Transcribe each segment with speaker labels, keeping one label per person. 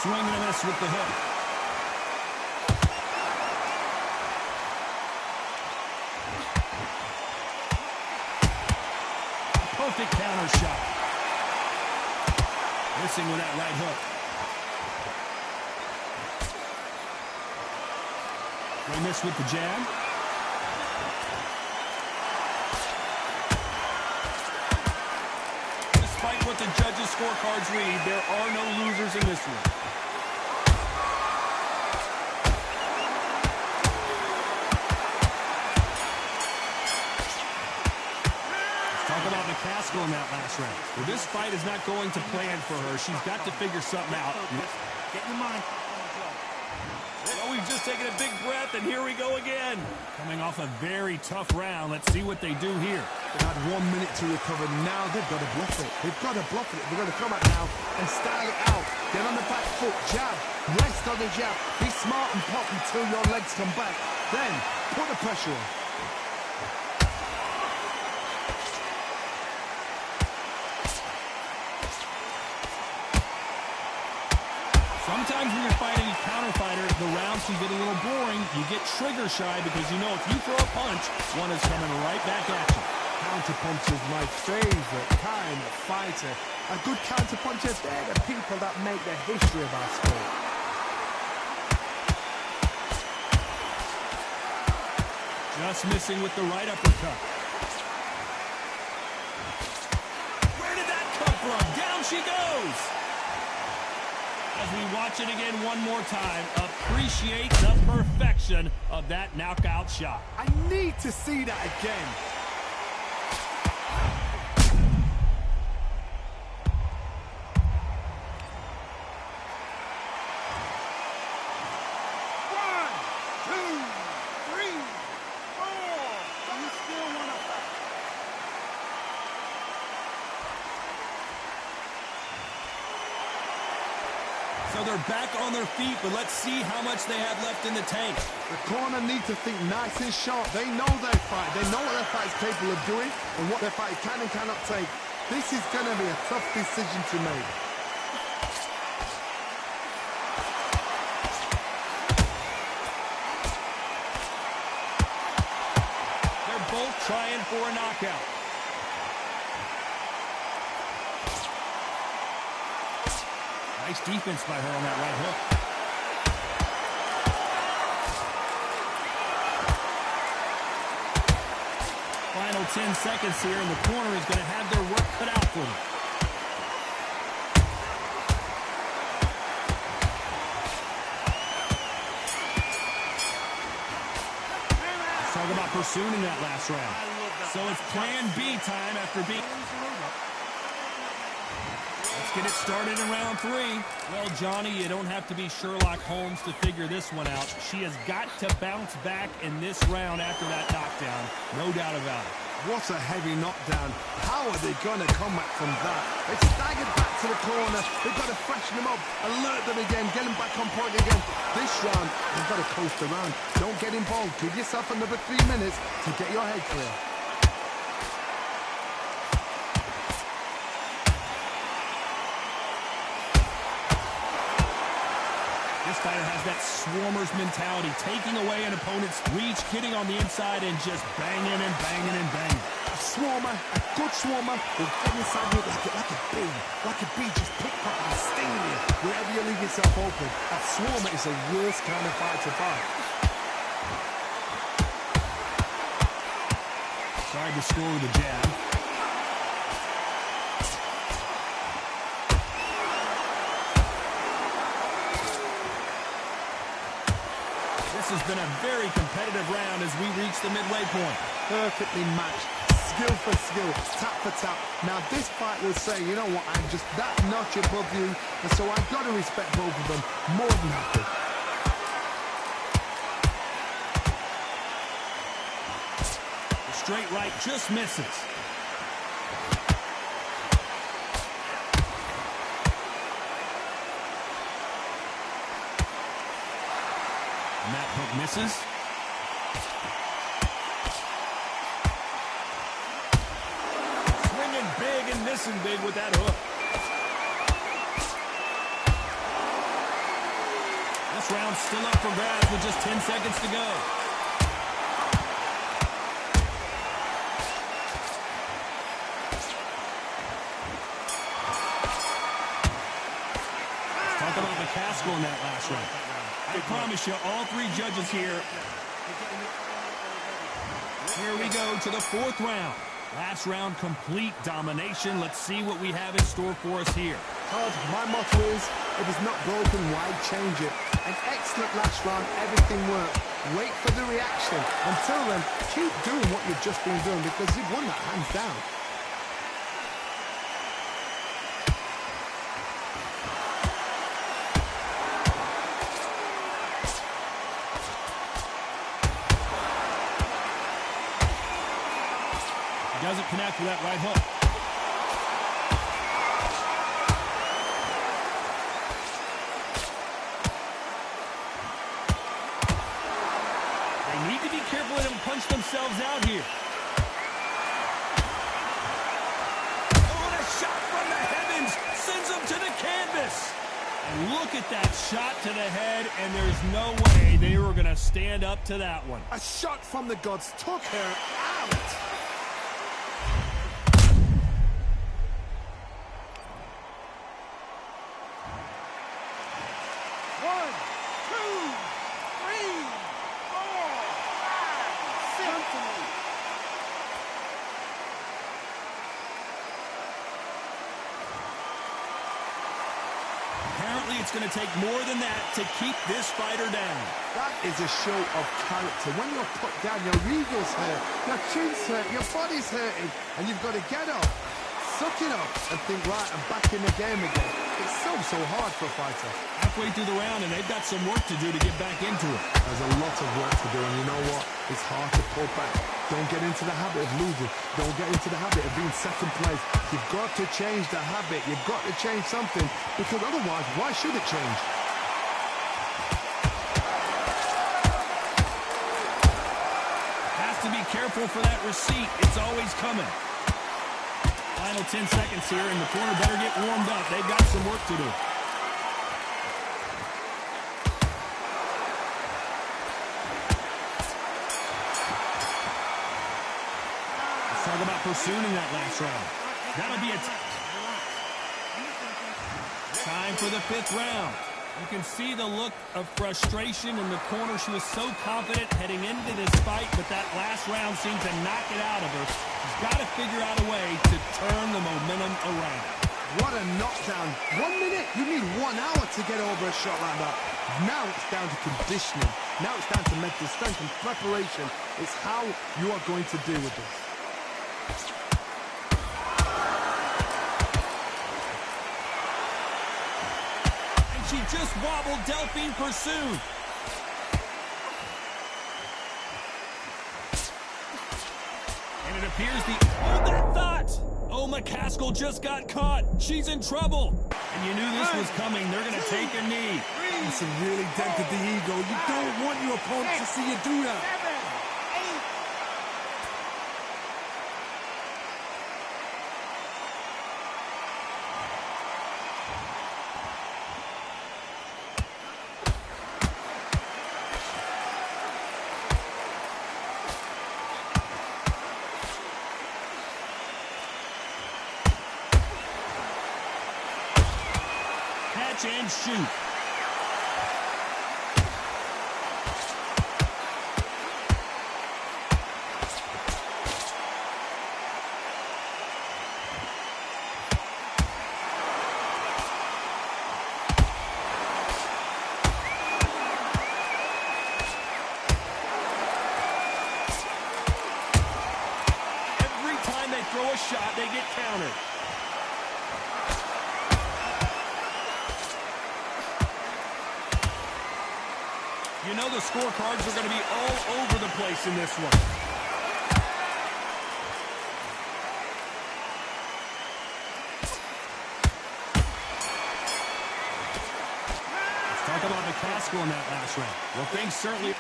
Speaker 1: Swing and a miss with the hook. Perfect counter shot. Missing with that right hook. They miss with the jab. Despite what the judges' scorecards read, there are no losers in this one. McCaskill in that last round. Well, this fight is not going to plan for her. She's got to figure something out.
Speaker 2: Get your mind.
Speaker 1: Well, we've just taken a big breath, and here we go again. Coming off a very tough round. Let's see what they do here.
Speaker 2: They've had 1 minute to recover. Now they've got to bluff it. They've got to bluff it. They've got to come out now and style it out. Get on the back foot, jab, rest on the jab. Be smart and pop until your legs come back. Then put the pressure on.
Speaker 1: Sometimes when you're fighting a counter fighter, the rounds can get a little boring. You get trigger shy because you know if you throw a punch, one is coming right back at you.
Speaker 2: Counter punch is my favorite kind of fighter. A good counter puncher, they're the people that make the history of our sport.
Speaker 1: Just missing with the right uppercut. Where did that come from? Down she goes. As we watch it again one more time, appreciate the perfection of that knockout shot.
Speaker 2: I need to see that again.
Speaker 1: So they're back on their feet, but let's see how much they have left in the tank.
Speaker 2: The corner need to think nice and sharp. They know their fight. They know what their fight's capable of doing and what their fight can and cannot take. This is going to be a tough decision to make.
Speaker 1: They're both trying for a knockout. Nice defense by her on that right hook. Final 10 seconds here, and the corner is going to have their work cut out for them. Let's talk about pursuing that last round. So it's plan B time after being... Get it started in round 3. Well, Johnny, you don't have to be Sherlock Holmes to figure this one out. She has got to bounce back in this round after that knockdown. No doubt about it.
Speaker 2: What a heavy knockdown. How are they going to come back from that? They staggered back to the corner. They've got to freshen them up, alert them again, get them back on point again. This round, they've got to coast around. Don't get involved. Give yourself another 3 minutes to get your head clear.
Speaker 1: This fighter has that swarmer's mentality, taking away an opponent's reach, getting on the inside, and just banging and banging and banging.
Speaker 2: A swarmer, a good swarmer, will get inside you like a bee, just pickpocket and stinging you wherever you leave yourself open. A swarmer is the worst kind of fight to fight.
Speaker 1: Tried to score with a jab. This has been a very competitive round as we reach the midway point.
Speaker 2: Perfectly matched, skill for skill, tap for tap. Now this fight will say, you know what, I'm just that notch above you, and so I've got to respect both of them more than happy.
Speaker 1: The straight right just misses. And that hook misses. Swinging big and missing big with that hook. Last round still up for grabs with just 10 seconds to go. Talk about McCaskill in that last round. I promise you, all three judges here. Here we go to the fourth round. Last round, complete domination. Let's see what we have in store for us here.
Speaker 2: Todd, my motto is, if it's not broken, why change it? An excellent last round, everything worked. Wait for the reaction. Until then, keep doing what you've just been doing because you've won that hands down.
Speaker 1: Doesn't connect with that right hook. They need to be careful and don't punch themselves out here. Oh, and a shot from the heavens sends them to the canvas. And look at that shot to the head, and there's no way they were going to stand up to that one.
Speaker 2: A shot from the gods took her out.
Speaker 1: Apparently, it's going to take more than that to keep this fighter down.
Speaker 2: That is a show of character. When you're put down, your ego's hurt, your chin's hurt, your body's hurting, and you've got to get up, suck it up, and think, right, I'm back in the game again. It's so hard for a fighter.
Speaker 1: Halfway through the round, and they've got some work to do to get back into it.
Speaker 2: There's a lot of work to do, and you know what? It's hard to pull back. Don't get into the habit of losing. Don't get into the habit of being second place. You've got to change the habit. You've got to change something, because otherwise, why should it change?
Speaker 1: Has to be careful for that receipt. It's always coming. Final 10 seconds here, and the corner better get warmed up. They've got some work to do. Let's talk about pursuing that last round. That'll be a time for the fifth round. You can see the look of frustration in the corner. She was so confident heading into this fight, but that last round seemed to knock it out of her. She's got to figure out a way to turn the momentum around.
Speaker 2: What a knockdown. 1 minute, you need 1 hour to get over a shot like that. Now it's down to conditioning. Now it's down to mental strength and preparation. It's how you are going to deal with this.
Speaker 1: She just wobbled Delphine Pursoon. And it appears hold that thought. Oh, McCaskill just got caught. She's in trouble. And you knew this was coming. They're going to take a knee.
Speaker 2: It's really dented the ego. You don't want your opponent to see you do that.
Speaker 1: Catch and shoot. Every time they throw a shot, they get countered. You know the scorecards are going to be all over the place in this one. Let's talk about McCaskill in that last round. Well, things certainly...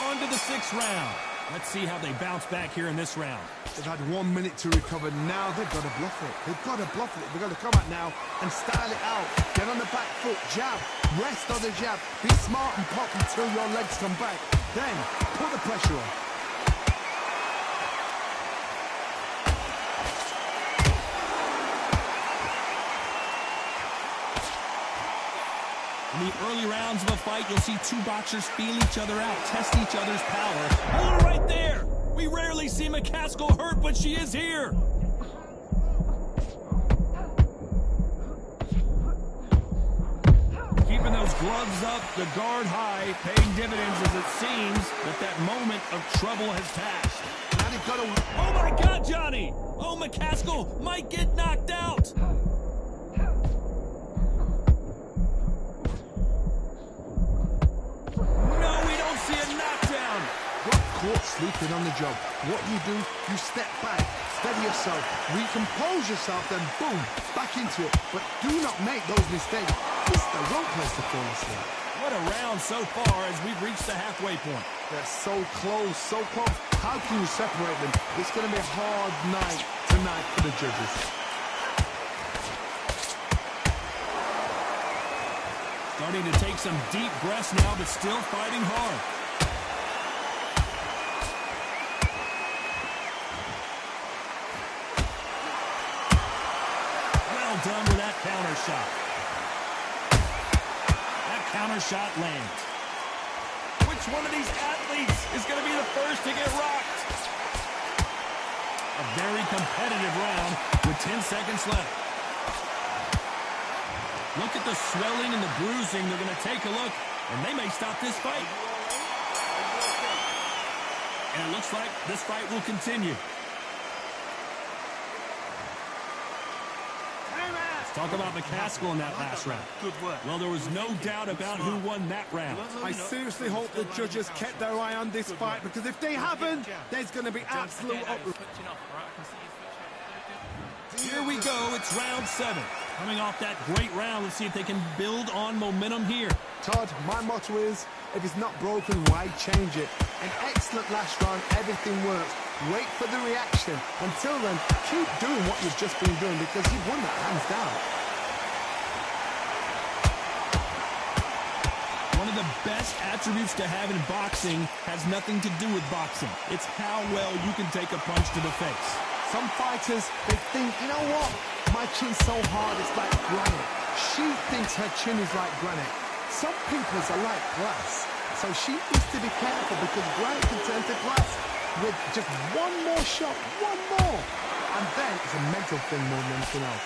Speaker 1: On to the sixth round. Let's see how they bounce back here in this round.
Speaker 2: They've had 1 minute to recover. Now they've got to bluff it. They've got to bluff it. They've got to come out now and style it out. Get on the back foot, jab, rest on the jab. Be smart and pop until your legs come back. Then put the pressure on.
Speaker 1: In the early rounds of a fight, you'll see two boxers feel each other out, test each other's power. Hold it right there! We rarely see McCaskill hurt, but she is here! Keeping those gloves up, the guard high, paying dividends as it seems that moment of trouble has passed.
Speaker 2: Now they've got to...
Speaker 1: Oh my God, Johnny! Oh, McCaskill might get knocked out!
Speaker 2: Caught sleeping on the job. What do? You step back, steady yourself, recompose yourself, then boom, back into it. But do not make those mistakes. This is the wrong place to fall asleep.
Speaker 1: What a round so far as we've reached the halfway point.
Speaker 2: They're so close, so close. How can you separate them? It's going to be a hard night tonight for the judges.
Speaker 1: Starting to take some deep breaths now, but still fighting hard. Done with that counter shot. That counter shot lands. Which one of these athletes is going to be the first to get rocked? A very competitive round with 10 seconds left. Look at the swelling and the bruising. They're going to take a look, and they may stop this fight. And it looks like this fight will continue. Talk about McCaskill in that last round.
Speaker 3: Good work.
Speaker 1: Well, there was no doubt about who won that round.
Speaker 4: I seriously hope the judges kept their eye on this fight, because if they haven't, there's going to be absolute uproar.
Speaker 1: Here we go. It's round 7. Coming off that great round, let's see if they can build on momentum here.
Speaker 2: Todd, my motto is, if it's not broken, why change it? An excellent last round, everything works. Wait for the reaction. Until then, keep doing what you've just been doing, because you've won that hands down.
Speaker 1: One of the best attributes to have in boxing has nothing to do with boxing. It's how well you can take a punch to the face.
Speaker 2: Some fighters, they think, you know what? My chin's so hard, it's like granite. She thinks her chin is like granite. Some people's are like glass. So she needs to be careful, because granite can turn to glass with just one more shot, one more. And then it's a mental thing more than anything else.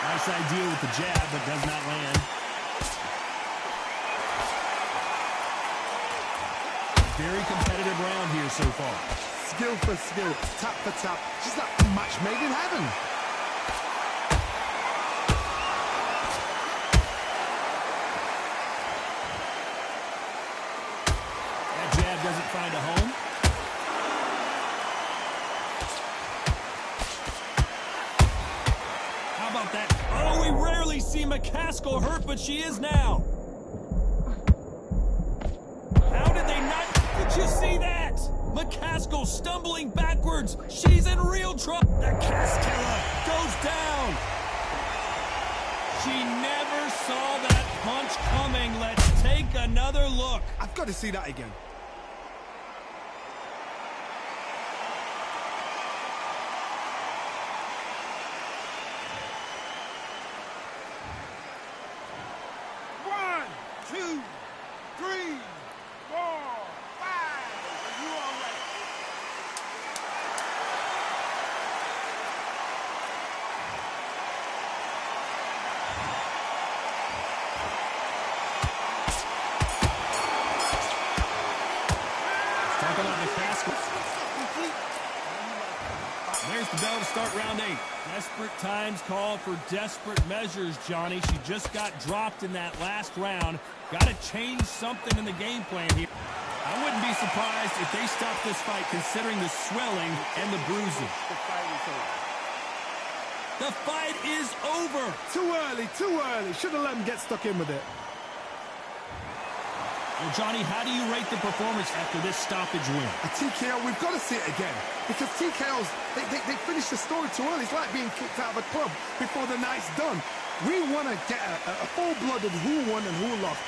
Speaker 1: Nice idea with the jab, but does not land. Very competitive round here so far.
Speaker 2: Skill for skill, tap for tap. Just like a match made in heaven.
Speaker 1: That jab doesn't find a home. How about that? Oh, we rarely see McCaskill hurt, but she is now. How did they not? Did you see that? McCaskill stumbling backwards. She's in real trouble. The Castella goes down. She never saw that punch coming. Let's take another look.
Speaker 4: I've got to see that again.
Speaker 3: One, two, three, 4, 5. Are you all right?
Speaker 1: Talk about McCaskill. There's the bell to start round 8. Desperate times call for desperate measures, Johnny. She just got dropped in that last round. Got to change something in the game plan here. I wouldn't be surprised if they stop this fight, considering the swelling and the bruising. The fight is over.
Speaker 4: Too early, too early. Should have let him get stuck in with it.
Speaker 1: Well, Johnny, how do you rate the performance after this stoppage win?
Speaker 2: A TKO, we've got to see it again. Because TKOs, they finish the story too early. It's like being kicked out of a club before the night's done. We want to get a full-blooded who won and who lost.